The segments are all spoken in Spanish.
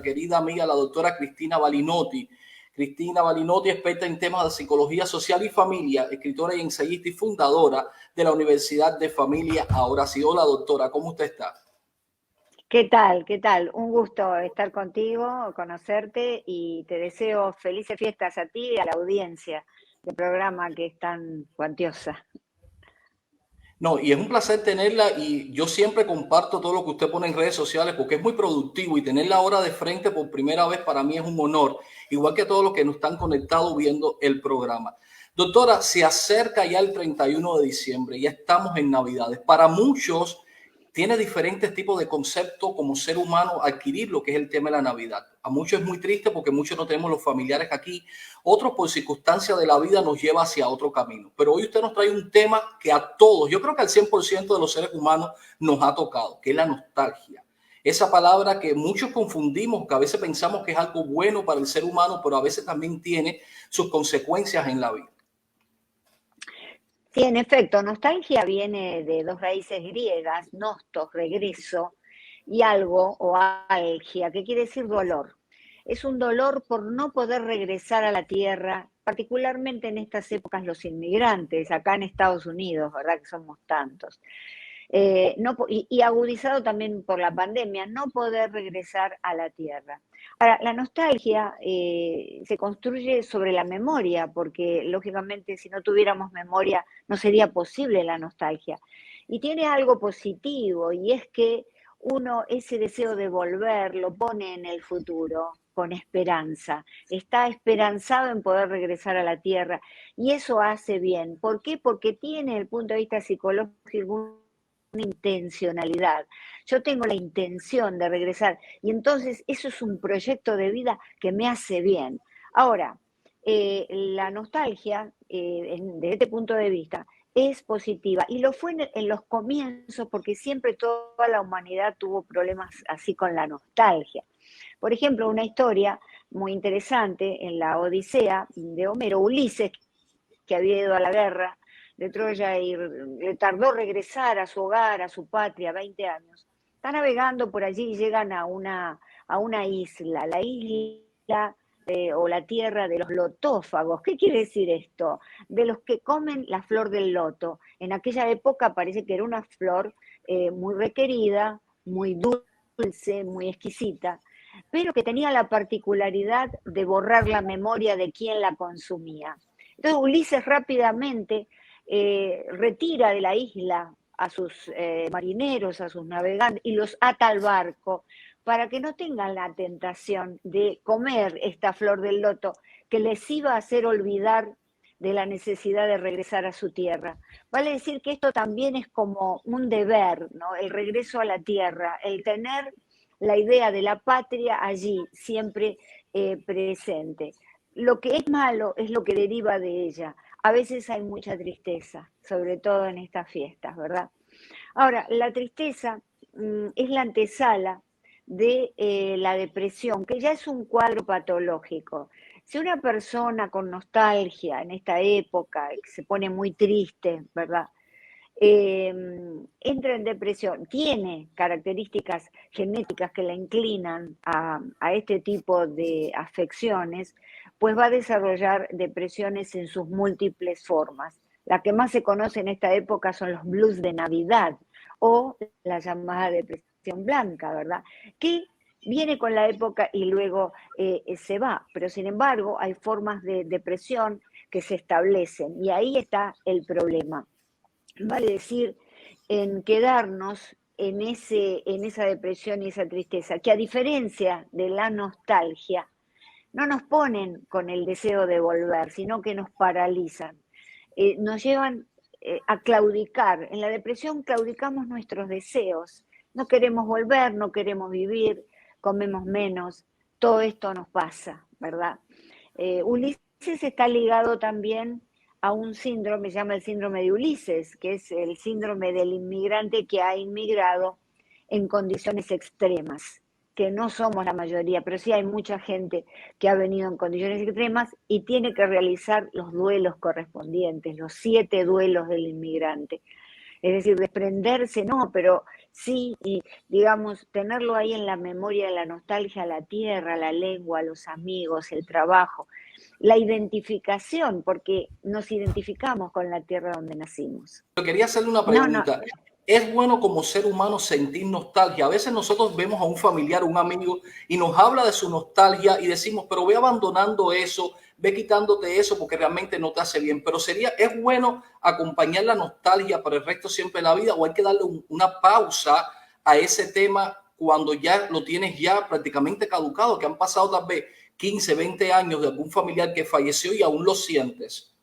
querida amiga, la doctora Cristina Balinotti. Cristina Balinotti, experta en temas de psicología social y familia, escritora y ensayista y fundadora de la Universidad de Familia Ahora Sí. Hola, doctora, ¿cómo usted está? ¿Qué tal? ¿Qué tal? Un gusto estar contigo, conocerte y te deseo felices fiestas a ti y a la audiencia del programa que es tan cuantiosa. No, y es un placer tenerla y yo siempre comparto todo lo que usted pone en redes sociales porque es muy productivo y tenerla ahora de frente por primera vez para mí es un honor, igual que todos los que nos están conectados viendo el programa. Doctora, se acerca ya el 31 de diciembre, ya estamos en Navidades. Para muchos tiene diferentes tipos de conceptos como ser humano adquirir lo que es el tema de la Navidad. A muchos es muy triste porque muchos no tenemos los familiares aquí, otros por circunstancias de la vida nos lleva hacia otro camino. Pero hoy usted nos trae un tema que a todos, yo creo que al 100% de los seres humanos nos ha tocado, que es la nostalgia. Esa palabra que muchos confundimos, que a veces pensamos que es algo bueno para el ser humano, pero a veces también tiene sus consecuencias en la vida. Sí, en efecto, nostalgia viene de dos raíces griegas, nostos, regreso, y algo o algia, que quiere decir dolor. Es un dolor por no poder regresar a la tierra, particularmente en estas épocas los inmigrantes, acá en Estados Unidos, ¿verdad? Que somos tantos. No, y agudizado también por la pandemia, no poder regresar a la tierra. Ahora, la nostalgia se construye sobre la memoria, porque lógicamente si no tuviéramos memoria no sería posible la nostalgia. Y tiene algo positivo, y es que uno ese deseo de volver lo pone en el futuro, con esperanza. Está esperanzado en poder regresar a la tierra, y eso hace bien. ¿Por qué? Porque tiene, el punto de vista psicológico, una intencionalidad. Yo tengo la intención de regresar y entonces eso es un proyecto de vida que me hace bien. Ahora, la nostalgia, desde este punto de vista, es positiva y lo fue en los comienzos porque siempre toda la humanidad tuvo problemas así con la nostalgia. Por ejemplo, una historia muy interesante en la Odisea de Homero, Ulises, que había ido a la guerra de Troya y le tardó regresar a su hogar, a su patria, 20 años. Está navegando por allí y llegan a una isla, la isla o la tierra de los lotófagos. ¿Qué quiere decir esto? De los que comen la flor del loto. En aquella época parece que era una flor muy requerida, muy dulce, muy exquisita, pero que tenía la particularidad de borrar la memoria de quien la consumía. Entonces Ulises rápidamente retira de la isla a sus marineros, a sus navegantes, y los ata al barco para que no tengan la tentación de comer esta flor del loto que les iba a hacer olvidar de la necesidad de regresar a su tierra. Vale decir que esto también es como un deber, ¿no? El regreso a la tierra, el tener la idea de la patria allí, siempre presente. Lo que es malo es lo que deriva de ella. A veces hay mucha tristeza, sobre todo en estas fiestas, ¿verdad? Ahora, la tristeza es la antesala de la depresión, que ya es un cuadro patológico. Si una persona con nostalgia en esta época, que se pone muy triste, ¿verdad? eh, Entra en depresión, tiene características genéticas que la inclinan a este tipo de afecciones, pues va a desarrollar depresiones en sus múltiples formas. La que más se conoce en esta época son los blues de Navidad o la llamada depresión blanca, ¿verdad? Que viene con la época y luego se va, pero sin embargo hay formas de depresión que se establecen y ahí está el problema. Vale decir, en quedarnos en esa depresión y esa tristeza, que a diferencia de la nostalgia, no nos ponen con el deseo de volver, sino que nos paralizan, nos llevan a claudicar. En la depresión claudicamos nuestros deseos, no queremos volver, no queremos vivir, comemos menos, todo esto nos pasa, ¿verdad? Ulises está ligado también a un síndrome, se llama el síndrome de Ulises, que es el síndrome del inmigrante que ha inmigrado en condiciones extremas, que no somos la mayoría, pero sí hay mucha gente que ha venido en condiciones extremas y tiene que realizar los duelos correspondientes, los 7 duelos del inmigrante. Es decir, desprenderse no, pero sí, y, digamos, tenerlo ahí en la memoria, la nostalgia, la tierra, la lengua, los amigos, el trabajo, la identificación, porque nos identificamos con la tierra donde nacimos. Yo quería hacerle una No, no, pregunta. ¿Es bueno como ser humano sentir nostalgia? A veces nosotros vemos a un familiar, un amigo, y nos habla de su nostalgia y decimos, pero ve abandonando eso, ve quitándote eso porque realmente no te hace bien. Pero ¿es bueno acompañar la nostalgia para el resto siempre de la vida o hay que darle una pausa a ese tema cuando ya lo tienes ya prácticamente caducado, que han pasado tal vez 15, 20 años de algún familiar que falleció y aún lo sientes?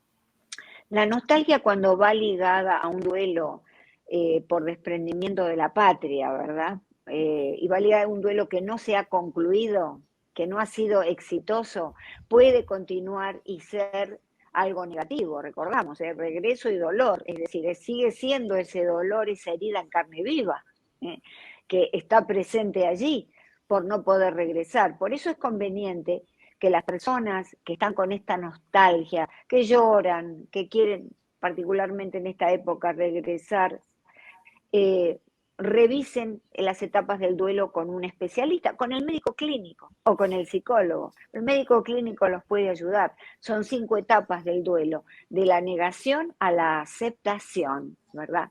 la nostalgia cuando va ligada a un duelo por desprendimiento de la patria, ¿verdad? Y va ligada a un duelo que no se ha concluido, que no ha sido exitoso, puede continuar y ser algo negativo, recordamos, regreso y dolor, es decir, sigue siendo ese dolor, esa herida en carne viva, que está presente allí por no poder regresar. Por eso es conveniente que las personas que están con esta nostalgia, que lloran, que quieren particularmente en esta época regresar, revisen las etapas del duelo con un especialista, con el médico clínico o con el psicólogo. El médico clínico los puede ayudar. Son 5 etapas del duelo, de la negación a la aceptación, ¿verdad?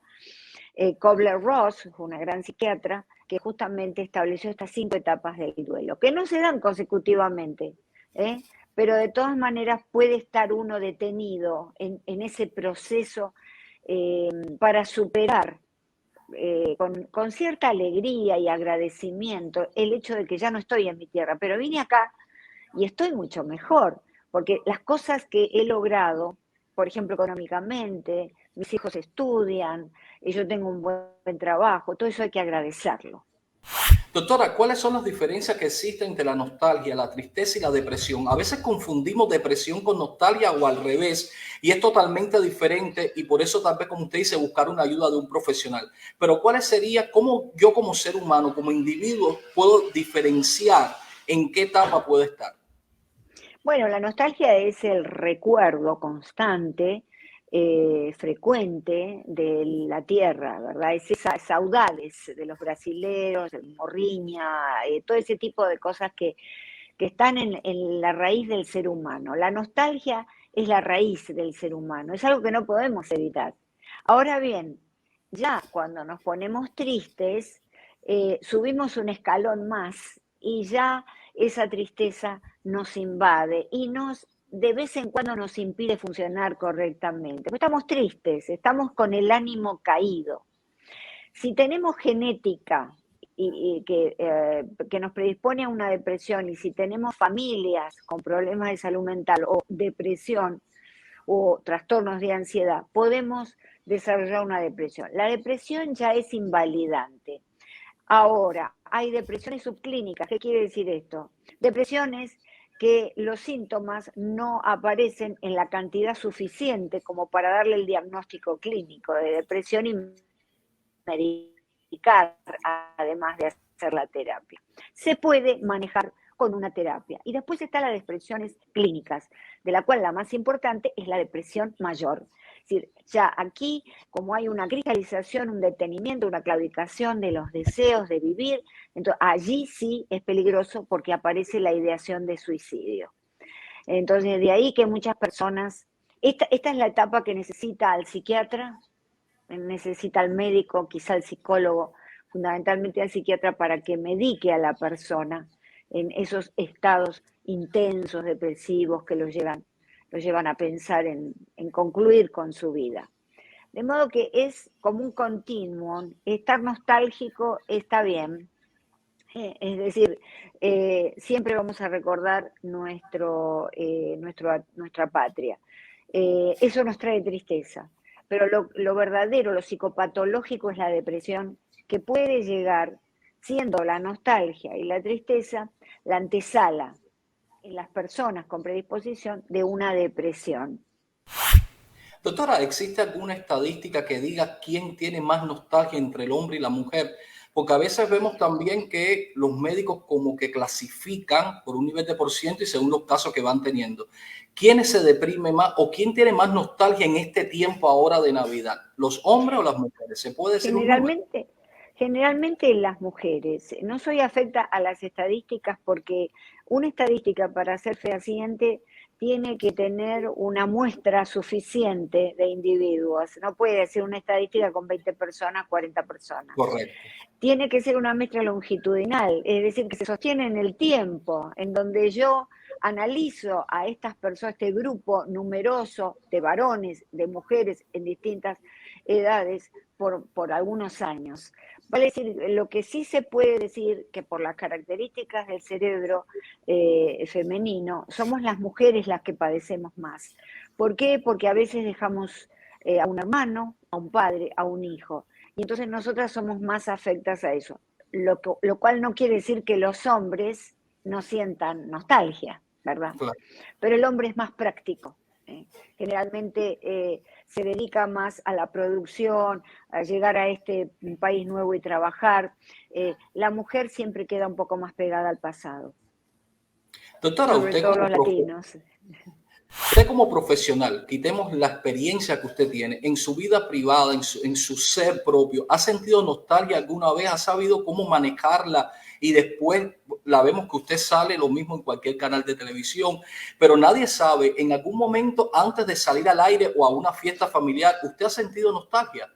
Kubler-Ross, una gran psiquiatra, que justamente estableció estas 5 etapas del duelo, que no se dan consecutivamente, ¿eh? Pero de todas maneras puede estar uno detenido en ese proceso para superar con cierta alegría y agradecimiento el hecho de que ya no estoy en mi tierra, pero vine acá y estoy mucho mejor, porque las cosas que he logrado, por ejemplo, económicamente, mis hijos estudian, y yo tengo un buen trabajo, todo eso hay que agradecerlo. Doctora, ¿cuáles son las diferencias que existen entre la nostalgia, la tristeza y la depresión? A veces confundimos depresión con nostalgia o al revés, y es totalmente diferente y por eso tal vez, como usted dice, buscar una ayuda de un profesional. Pero ¿cuáles sería, cómo yo como ser humano, como individuo, puedo diferenciar en qué etapa puedo estar? Bueno, la nostalgia es el recuerdo constante, frecuente de la tierra, ¿verdad? Es esas saudades de los brasileros, el morriña, todo ese tipo de cosas que están en la raíz del ser humano. La nostalgia es la raíz del ser humano, es algo que no podemos evitar. Ahora bien, ya cuando nos ponemos tristes, subimos un escalón más y ya esa tristeza nos invade y de vez en cuando nos impide funcionar correctamente. Pues estamos tristes, estamos con el ánimo caído. Si tenemos genética que nos predispone a una depresión y si tenemos familias con problemas de salud mental o depresión o trastornos de ansiedad, podemos desarrollar una depresión. La depresión ya es invalidante. Ahora, hay depresiones subclínicas. ¿Qué quiere decir esto? Depresiones que los síntomas no aparecen en la cantidad suficiente como para darle el diagnóstico clínico de depresión y medicar, además de hacer la terapia. Se puede manejar con una terapia. Y después están las depresiones clínicas, de la cual la más importante es la depresión mayor. Es decir, ya aquí, como hay una cristalización, un detenimiento, una claudicación de los deseos de vivir, entonces allí sí es peligroso porque aparece la ideación de suicidio. Entonces, de ahí que muchas personas, esta es la etapa que necesita al psiquiatra, necesita al médico, quizá al psicólogo, fundamentalmente al psiquiatra para que medique a la persona en esos estados intensos, depresivos que los llevan a pensar en concluir con su vida. De modo que es como un continuum, estar nostálgico está bien, es decir, siempre vamos a recordar nuestra patria. Eso nos trae tristeza, pero lo verdadero, lo psicopatológico es la depresión, que puede llegar, siendo la nostalgia y la tristeza, la antesala en las personas con predisposición de una depresión. Doctora, ¿existe alguna estadística que diga quién tiene más nostalgia entre el hombre y la mujer? Porque a veces vemos también que los médicos como que clasifican por un nivel de por ciento y según los casos que van teniendo. ¿Quiénes se deprime más o quién tiene más nostalgia en este tiempo ahora de Navidad? ¿Los hombres o las mujeres? ¿Se puede decir un número? Generalmente las mujeres. No soy afecta a las estadísticas porque una estadística para ser fehaciente tiene que tener una muestra suficiente de individuos. No puede ser una estadística con 20 personas, 40 personas. Correcto. Tiene que ser una muestra longitudinal, es decir, que se sostiene en el tiempo, en donde yo analizo a estas personas, este grupo numeroso de varones, de mujeres en distintas edades por algunos años. Vale decir, lo que sí se puede decir que por las características del cerebro femenino, somos las mujeres las que padecemos más. ¿Por qué? Porque a veces dejamos a un hermano, a un padre, a un hijo. Y entonces nosotras somos más afectas a eso. Lo cual no quiere decir que los hombres no sientan nostalgia, ¿verdad? Claro. Pero el hombre es más práctico. Generalmente se dedica más a la producción, a llegar a este país nuevo y trabajar. La mujer siempre queda un poco más pegada al pasado. Doctora, sobre todo los latinos. Usted como profesional, quitemos la experiencia que usted tiene en su vida privada, en su ser propio, ¿ha sentido nostalgia alguna vez? ¿Ha sabido cómo manejarla? Y después la vemos que usted sale lo mismo en cualquier canal de televisión, pero nadie sabe, en algún momento antes de salir al aire o a una fiesta familiar, ¿usted ha sentido nostalgia?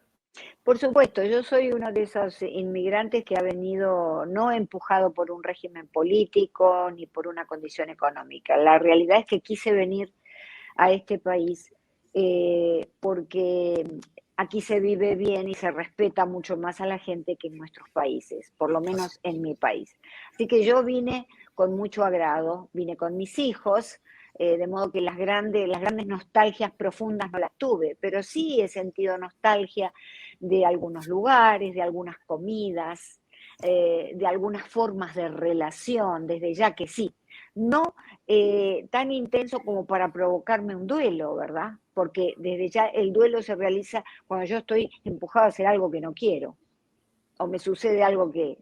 Por supuesto, yo soy uno de esos inmigrantes que ha venido no empujado por un régimen político ni por una condición económica. La realidad es que quise venir a este país porque aquí se vive bien y se respeta mucho más a la gente que en nuestros países, por lo menos en mi país. Así que yo vine con mucho agrado, vine con mis hijos, de modo que las grandes nostalgias profundas no las tuve, pero sí he sentido nostalgia de algunos lugares, de algunas comidas, de algunas formas de relación, desde ya que sí. No tan intenso como para provocarme un duelo, ¿verdad? Porque desde ya el duelo se realiza cuando yo estoy empujado a hacer algo que no quiero, o me sucede algo que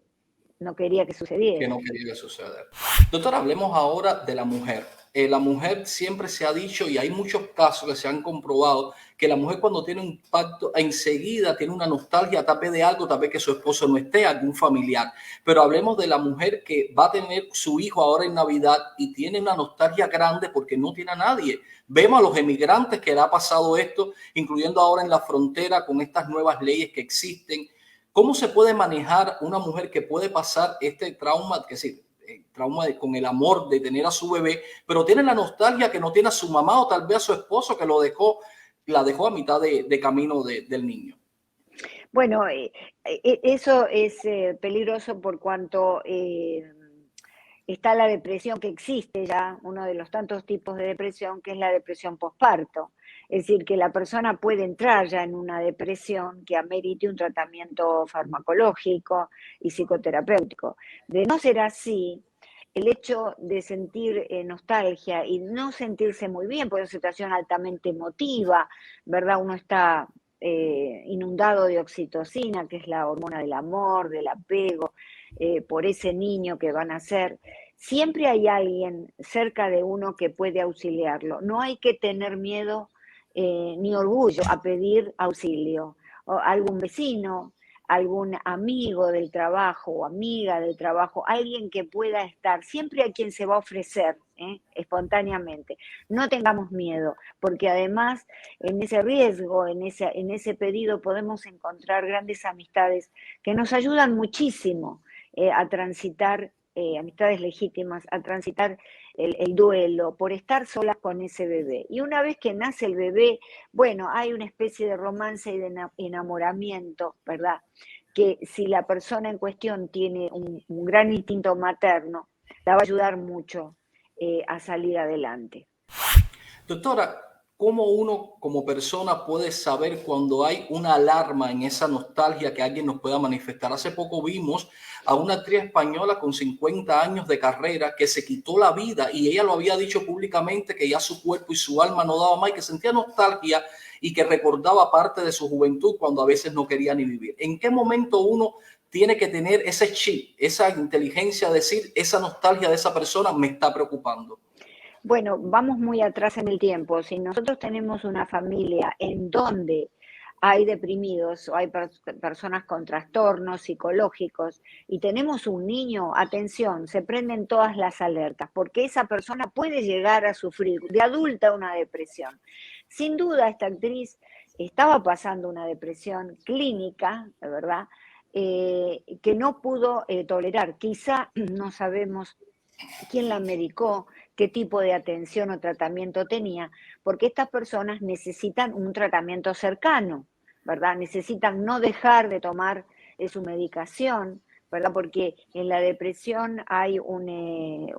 no quería que Que sucediera. no quería suceder. Doctor, hablemos ahora de la mujer. La mujer siempre se ha dicho, y hay muchos casos que se han comprobado, que la mujer cuando tiene un pacto, enseguida tiene una nostalgia, tal vez de algo, tal vez que su esposo no esté, algún familiar. Pero hablemos de la mujer que va a tener su hijo ahora en Navidad y tiene una nostalgia grande porque no tiene a nadie. Vemos a los emigrantes que le ha pasado esto, incluyendo ahora en la frontera con estas nuevas leyes que existen. ¿Cómo se puede manejar una mujer que puede pasar este trauma, que sí, trauma con el amor de tener a su bebé, pero tiene la nostalgia que no tiene a su mamá o tal vez a su esposo que la dejó a mitad de camino del niño? Bueno, eso es peligroso por cuanto está la depresión que existe ya, uno de los tantos tipos de depresión, que es la depresión posparto. Es decir, que la persona puede entrar ya en una depresión que amerite un tratamiento farmacológico y psicoterapéutico. De no ser así, el hecho de sentir nostalgia y no sentirse muy bien, por una situación altamente emotiva, ¿verdad? Uno está inundado de oxitocina, que es la hormona del amor, del apego, por ese niño que van a ser. Siempre hay alguien cerca de uno que puede auxiliarlo. No hay que tener miedo ni orgullo a pedir auxilio. O algún vecino, algún amigo del trabajo o amiga del trabajo, alguien que pueda estar, siempre hay quien se va a ofrecer espontáneamente. No tengamos miedo, porque además en ese riesgo, en ese pedido podemos encontrar grandes amistades que nos ayudan muchísimo a transitar, amistades legítimas, a transitar el duelo, por estar solas con ese bebé. Y una vez que nace el bebé, bueno, hay una especie de romance y de enamoramiento, ¿verdad? Que si la persona en cuestión tiene un gran instinto materno, la va a ayudar mucho a salir adelante. Doctora, ¿cómo uno como persona puede saber cuando hay una alarma en esa nostalgia que alguien nos pueda manifestar? Hace poco vimos a una actriz española con 50 años de carrera que se quitó la vida y ella lo había dicho públicamente que ya su cuerpo y su alma no daba más y que sentía nostalgia y que recordaba parte de su juventud cuando a veces no quería ni vivir. ¿En qué momento uno tiene que tener ese chip, esa inteligencia de decir, esa nostalgia de esa persona me está preocupando? Bueno, vamos muy atrás en el tiempo. Si nosotros tenemos una familia en donde hay deprimidos o hay personas con trastornos psicológicos y tenemos un niño, atención, se prenden todas las alertas, porque esa persona puede llegar a sufrir de adulta una depresión. Sin duda, esta actriz estaba pasando una depresión clínica, de verdad, que no pudo tolerar. Quizá no sabemos quién la medicó, qué tipo de atención o tratamiento tenía, porque estas personas necesitan un tratamiento cercano, ¿verdad? Necesitan no dejar de tomar su medicación, ¿verdad? Porque en la depresión hay un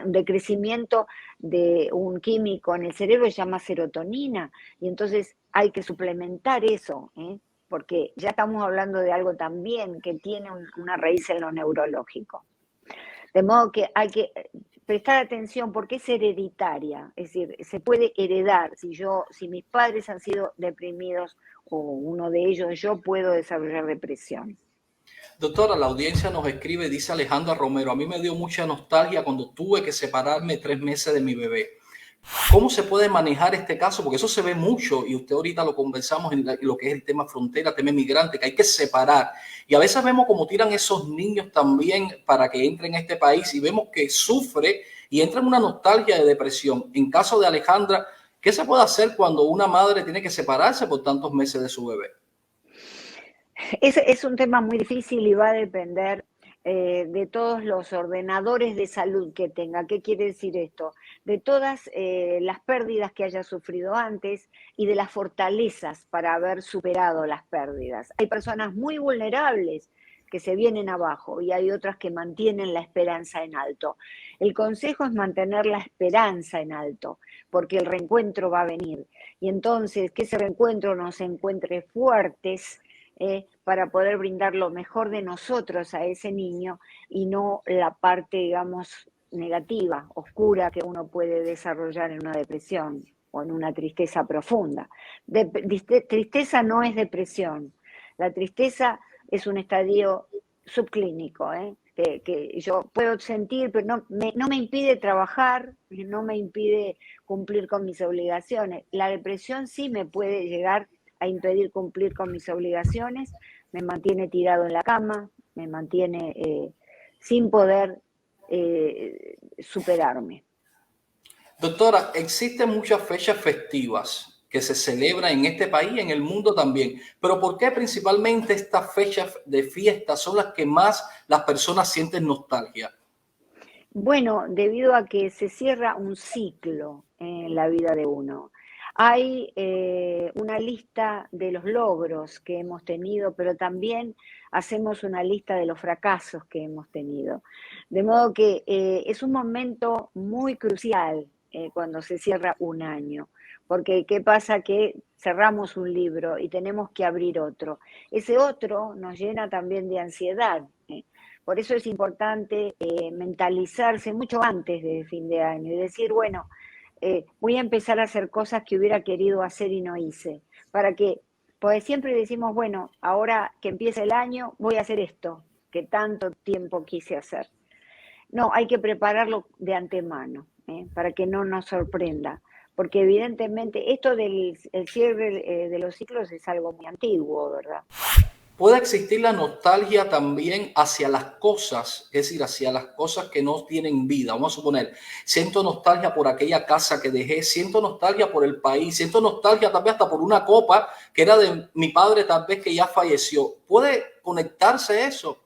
decrecimiento de un químico en el cerebro que se llama serotonina, y entonces hay que suplementar eso, ¿eh? Porque ya estamos hablando de algo también que tiene una raíz en lo neurológico. De modo que hay que prestar atención porque es hereditaria, es decir, se puede heredar. Si mis padres han sido deprimidos o uno de ellos, yo puedo desarrollar depresión. Doctora, la audiencia nos escribe, dice Alejandra Romero, a mí me dio mucha nostalgia cuando tuve que separarme 3 meses de mi bebé. ¿Cómo se puede manejar este caso? Porque eso se ve mucho y usted ahorita lo conversamos en lo que es el tema frontera, tema migrante, que hay que separar. Y a veces vemos cómo tiran esos niños también para que entren a este país y vemos que sufre y entra en una nostalgia de depresión. En caso de Alejandra, ¿qué se puede hacer cuando una madre tiene que separarse por tantos meses de su bebé? Es un tema muy difícil y va a depender de todos los ordenadores de salud que tenga. ¿Qué quiere decir esto? De todas las pérdidas que haya sufrido antes y de las fortalezas para haber superado las pérdidas. Hay personas muy vulnerables que se vienen abajo y hay otras que mantienen la esperanza en alto. El consejo es mantener la esperanza en alto, porque el reencuentro va a venir. Y entonces, que ese reencuentro nos encuentre fuertes, para poder brindar lo mejor de nosotros a ese niño y no la parte, digamos, negativa, oscura que uno puede desarrollar en una depresión o en una tristeza profunda. Tristeza no es depresión. La tristeza es un estadio subclínico, que yo puedo sentir, pero no me impide trabajar, no me impide cumplir con mis obligaciones. La depresión sí me puede llegar a impedir cumplir con mis obligaciones, me mantiene tirado en la cama, me mantiene sin poder superarme. Doctora, existen muchas fechas festivas que se celebran en este país y en el mundo también, pero ¿por qué principalmente estas fechas de fiesta son las que más las personas sienten nostalgia? Bueno, debido a que se cierra un ciclo en la vida de uno. Hay una lista de los logros que hemos tenido, pero también hacemos una lista de los fracasos que hemos tenido. De modo que es un momento muy crucial cuando se cierra un año, porque ¿qué pasa? Que cerramos un libro y tenemos que abrir otro. Ese otro nos llena también de ansiedad. Por eso es importante mentalizarse mucho antes del fin de año y decir, bueno, voy a empezar a hacer cosas que hubiera querido hacer y no hice. Para que, pues siempre decimos, bueno, ahora que empieza el año, voy a hacer esto que tanto tiempo quise hacer. No, hay que prepararlo de antemano, para que no nos sorprenda. Porque evidentemente esto del el cierre de los ciclos es algo muy antiguo, ¿verdad? Puede existir la nostalgia también hacia las cosas, es decir, hacia las cosas que no tienen vida. Vamos a suponer, siento nostalgia por aquella casa que dejé, siento nostalgia por el país, siento nostalgia tal vez hasta por una copa que era de mi padre tal vez que ya falleció. ¿Puede conectarse eso?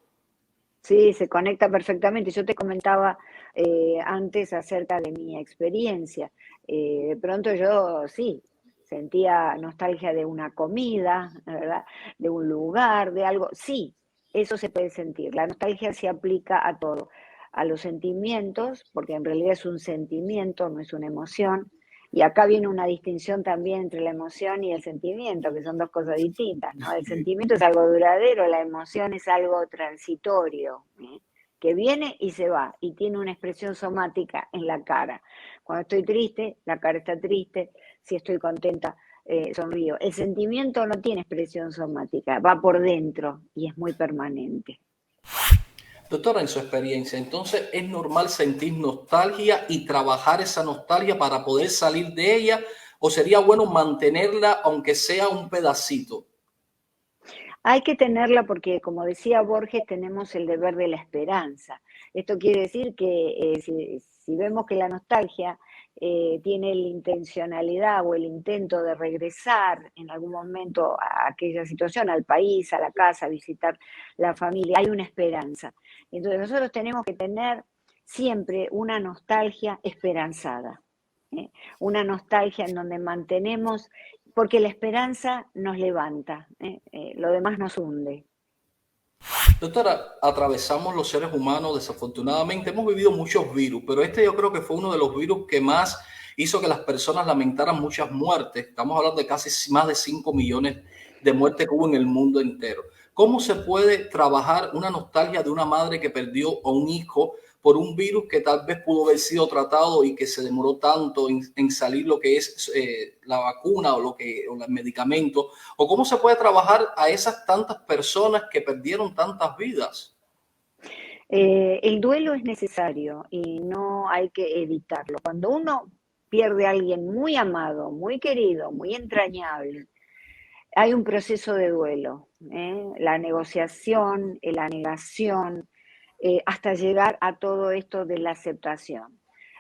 Sí, se conecta perfectamente. Yo te comentaba antes acerca de mi experiencia. De pronto yo sí sentía nostalgia de una comida, ¿verdad? De un lugar, de algo. Sí, eso se puede sentir. La nostalgia se aplica a todo, a los sentimientos, porque en realidad es un sentimiento, no es una emoción. Y acá viene una distinción también entre la emoción y el sentimiento, que son dos cosas distintas, ¿no? El sentimiento es algo duradero, la emoción es algo transitorio, que viene y se va, y tiene una expresión somática en la cara. Cuando estoy triste, la cara está triste, si estoy contenta, sonrío. El sentimiento no tiene expresión somática, va por dentro y es muy permanente. Doctora, en su experiencia, entonces es normal sentir nostalgia y trabajar esa nostalgia para poder salir de ella, o sería bueno mantenerla aunque sea un pedacito. Hay que tenerla porque, como decía Borges, tenemos el deber de la esperanza. Esto quiere decir que si vemos que la nostalgia tiene la intencionalidad o el intento de regresar en algún momento a aquella situación, al país, a la casa, a visitar la familia, hay una esperanza. Entonces nosotros tenemos que tener siempre una nostalgia esperanzada, ¿eh? Una nostalgia en donde mantenemos porque la esperanza nos levanta, lo demás nos hunde. Doctora, atravesamos los seres humanos, desafortunadamente, hemos vivido muchos virus, pero este yo creo que fue uno de los virus que más hizo que las personas lamentaran muchas muertes. Estamos hablando de casi más de 5 millones de muertes que hubo en el mundo entero. ¿Cómo se puede trabajar una nostalgia de una madre que perdió a un hijo por un virus que tal vez pudo haber sido tratado y que se demoró tanto en salir lo que es la vacuna o el medicamento? ¿O cómo se puede trabajar a esas tantas personas que perdieron tantas vidas? El duelo es necesario y no hay que evitarlo. Cuando uno pierde a alguien muy amado, muy querido, muy entrañable, hay un proceso de duelo, la negociación, la negación, hasta llegar a todo esto de la aceptación.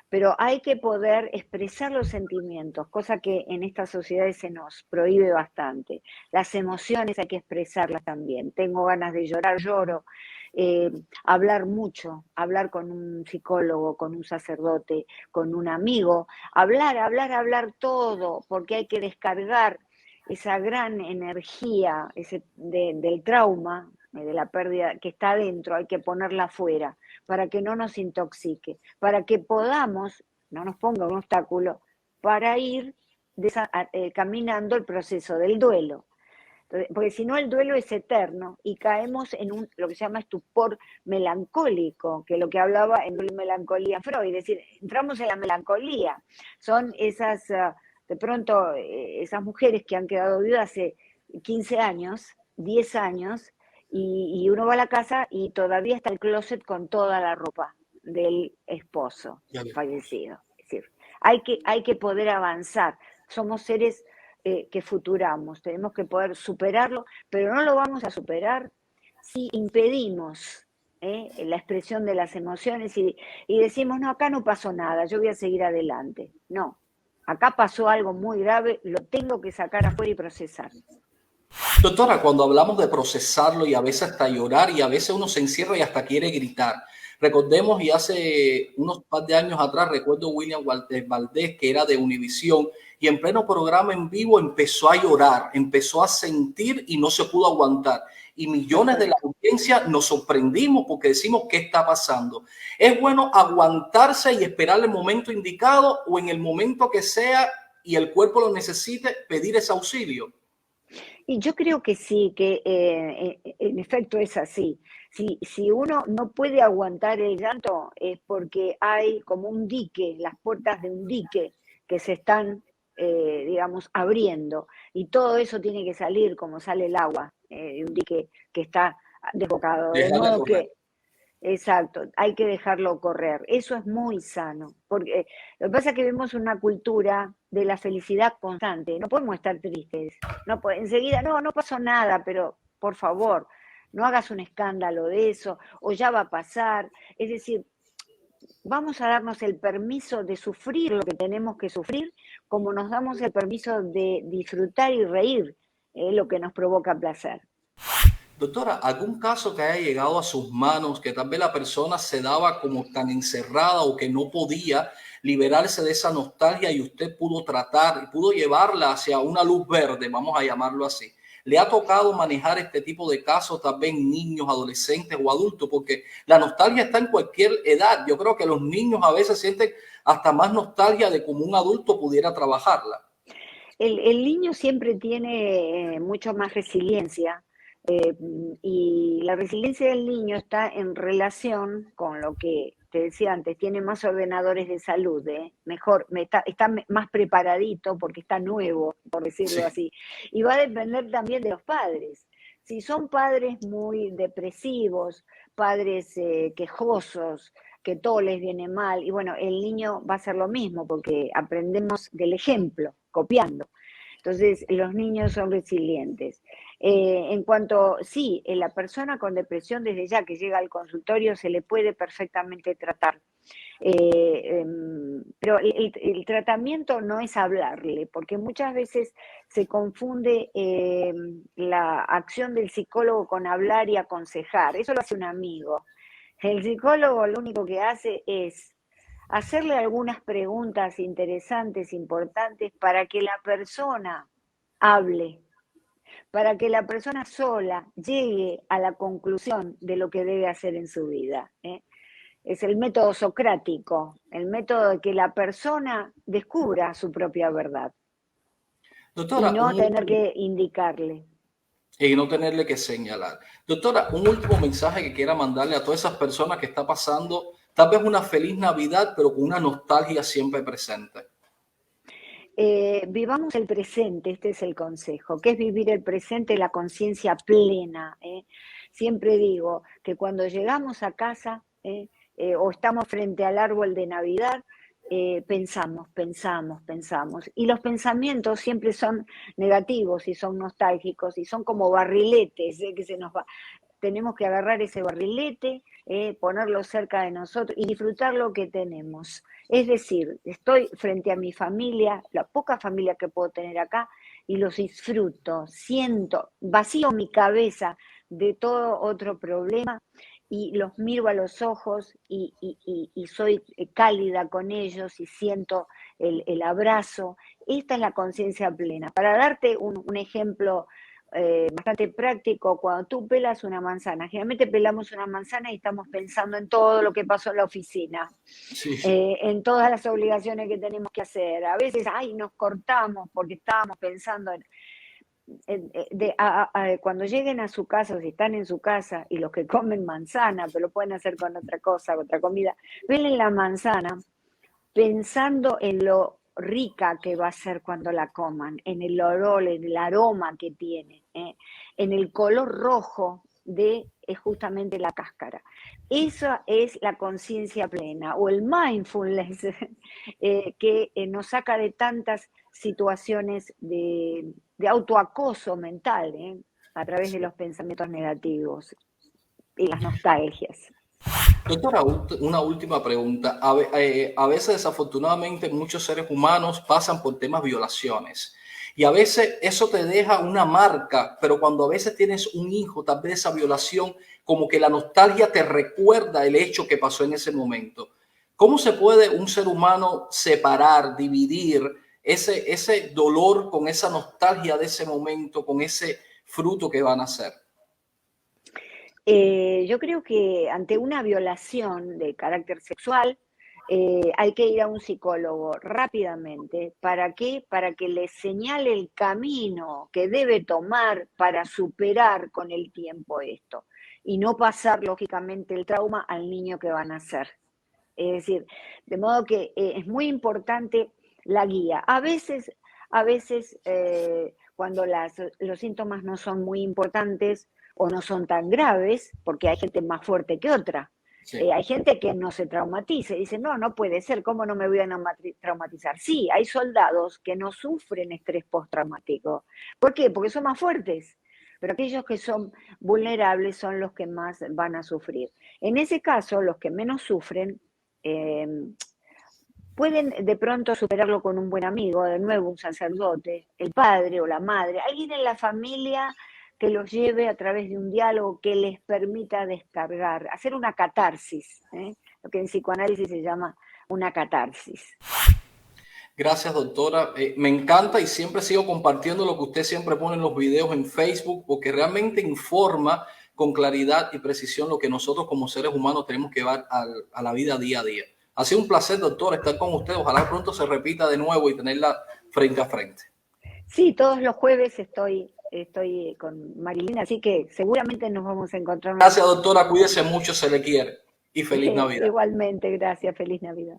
Pero hay que poder expresar los sentimientos, cosa que en estas sociedades se nos prohíbe bastante. Las emociones hay que expresarlas también. Tengo ganas de llorar, lloro. Eh, Hablar mucho, hablar con un psicólogo, con un sacerdote, con un amigo, hablar todo, porque hay que descargar esa gran energía del trauma, de la pérdida que está adentro, hay que ponerla afuera para que no nos intoxique, para que podamos, no nos ponga un obstáculo, para ir caminando el proceso del duelo. Entonces, porque si no el duelo es eterno y caemos en lo que se llama estupor melancólico, que es lo que hablaba en Melancolía Freud, es decir, entramos en la melancolía. Son esas, de pronto, esas mujeres que han quedado viudas hace 15 años, 10 años, y uno va a la casa y todavía está el closet con toda la ropa del esposo fallecido. Es decir, hay que poder avanzar. Somos seres que futuramos, tenemos que poder superarlo, pero no lo vamos a superar si impedimos la expresión de las emociones y decimos, no, acá no pasó nada, yo voy a seguir adelante. No, acá pasó algo muy grave, lo tengo que sacar afuera y procesar. Doctora, cuando hablamos de procesarlo y a veces hasta llorar y a veces uno se encierra y hasta quiere gritar. Recordemos, y hace unos par de años atrás, recuerdo William Valdés, que era de Univisión, y en pleno programa en vivo empezó a llorar, empezó a sentir y no se pudo aguantar. Y millones de la audiencia nos sorprendimos porque decimos, ¿qué está pasando? ¿Es bueno aguantarse y esperar el momento indicado o en el momento que sea y el cuerpo lo necesite, pedir ese auxilio? Y yo creo que sí, que en efecto es así. Si uno no puede aguantar el llanto es porque hay como un dique, las puertas de un dique que se están, digamos, abriendo. Y todo eso tiene que salir como sale el agua de un dique que está desbocado. De Dejarle modo correr. que exacto, hay que dejarlo correr. Eso es muy sano, porque lo que pasa es que vemos una cultura de la felicidad constante. No podemos estar tristes. Enseguida, no, no pasó nada, pero por favor, no hagas un escándalo de eso, o ya va a pasar. Es decir, vamos a darnos el permiso de sufrir lo que tenemos que sufrir, como nos damos el permiso de disfrutar y reír lo que nos provoca placer. Doctora, ¿algún caso que haya llegado a sus manos que tal vez la persona se daba como tan encerrada o que no podía liberarse de esa nostalgia y usted pudo tratar y pudo llevarla hacia una luz verde, vamos a llamarlo así? ¿Le ha tocado manejar este tipo de casos tal vez en niños, adolescentes o adultos? Porque la nostalgia está en cualquier edad. Yo creo que los niños a veces sienten hasta más nostalgia de como un adulto pudiera trabajarla. El niño siempre tiene mucho más resiliencia eh, y la resiliencia del niño está en relación con lo que te decía antes, tiene más ordenadores de salud, mejor, está más preparadito porque está nuevo, por decirlo Sí. así. Y va a depender también de los padres. Si son padres muy depresivos, padres quejosos, que todo les viene mal, y bueno, el niño va a hacer lo mismo porque aprendemos del ejemplo, copiando. Entonces, los niños son resilientes. En cuanto, sí, la persona con depresión desde ya que llega al consultorio se le puede perfectamente tratar. Pero el tratamiento no es hablarle, porque muchas veces se confunde la acción del psicólogo con hablar y aconsejar. Eso lo hace un amigo. El psicólogo lo único que hace es hacerle algunas preguntas interesantes, importantes, para que la persona hable, para que la persona sola llegue a la conclusión de lo que debe hacer en su vida. Es el método socrático, el método de que la persona descubra su propia verdad y Doctora, no tener que indicarle. y no tenerle que señalar. Doctora, un último mensaje que quiera mandarle a todas esas personas que está pasando tal vez una feliz Navidad, pero con una nostalgia siempre presente. Vivamos el presente, este es el consejo, que es vivir el presente, la conciencia plena. Siempre digo que cuando llegamos a casa o estamos frente al árbol de Navidad, pensamos, pensamos, pensamos. Y los pensamientos siempre son negativos y son nostálgicos y son como barriletes que se nos va. Tenemos que agarrar ese barrilete, ponerlo cerca de nosotros y disfrutar lo que tenemos. Es decir, estoy frente a mi familia, la poca familia que puedo tener acá, y los disfruto, siento, vacío mi cabeza de todo otro problema y los miro a los ojos y soy cálida con ellos y siento el abrazo. Esta es la conciencia plena. Para darte un ejemplo bastante práctico, cuando tú pelas una manzana, generalmente pelamos una manzana y estamos pensando en todo lo que pasó en la oficina, Sí. en todas las obligaciones que tenemos que hacer. A veces, ay, nos cortamos porque estábamos pensando cuando lleguen a su casa, si están en su casa, y los que comen manzana, pero lo pueden hacer con otra cosa, otra comida, pelen la manzana pensando en lo rica que va a ser cuando la coman, en el olor, en el aroma que tiene, en el color rojo de justamente la cáscara. Esa es la conciencia plena o el mindfulness que nos saca de tantas situaciones de autoacoso mental a través de los pensamientos negativos y las nostalgias. Doctora, una última pregunta. A veces, desafortunadamente, muchos seres humanos pasan por temas violaciones y a veces eso te deja una marca, pero cuando a veces tienes un hijo, tal vez esa violación, como que la nostalgia te recuerda el hecho que pasó en ese momento. ¿Cómo se puede un ser humano separar, dividir ese dolor con esa nostalgia de ese momento, con ese fruto que van a hacer? Yo creo que ante una violación de carácter sexual hay que ir a un psicólogo rápidamente. ¿Para qué? Para que le señale el camino que debe tomar para superar con el tiempo esto y no pasar, lógicamente, el trauma al niño que van a nacer. Es decir, de modo que es muy importante la guía. A veces cuando los síntomas no son muy importantes, o no son tan graves, porque hay gente más fuerte que otra. Sí. Hay gente que no se traumatiza y dice, no, no puede ser, ¿cómo no me voy a traumatizar? Sí, hay soldados que no sufren estrés postraumático. ¿Por qué? Porque son más fuertes. Pero aquellos que son vulnerables son los que más van a sufrir. En ese caso, los que menos sufren eh, pueden de pronto superarlo con un buen amigo, de nuevo un sacerdote, el padre o la madre, alguien en la familia que los lleve a través de un diálogo que les permita descargar, hacer una catarsis, lo que en psicoanálisis se llama una catarsis. Gracias, doctora. Me encanta y siempre sigo compartiendo lo que usted siempre pone en los videos en Facebook, porque realmente informa con claridad y precisión lo que nosotros como seres humanos tenemos que llevar a la vida día a día. Ha sido un placer, doctora, estar con usted. Ojalá pronto se repita de nuevo y tenerla frente a frente. Sí, todos los jueves estoy con Marilina, así que seguramente nos vamos a encontrar. Gracias, doctora. Cuídese mucho, se le quiere. Y feliz Navidad. Igualmente, gracias, feliz Navidad.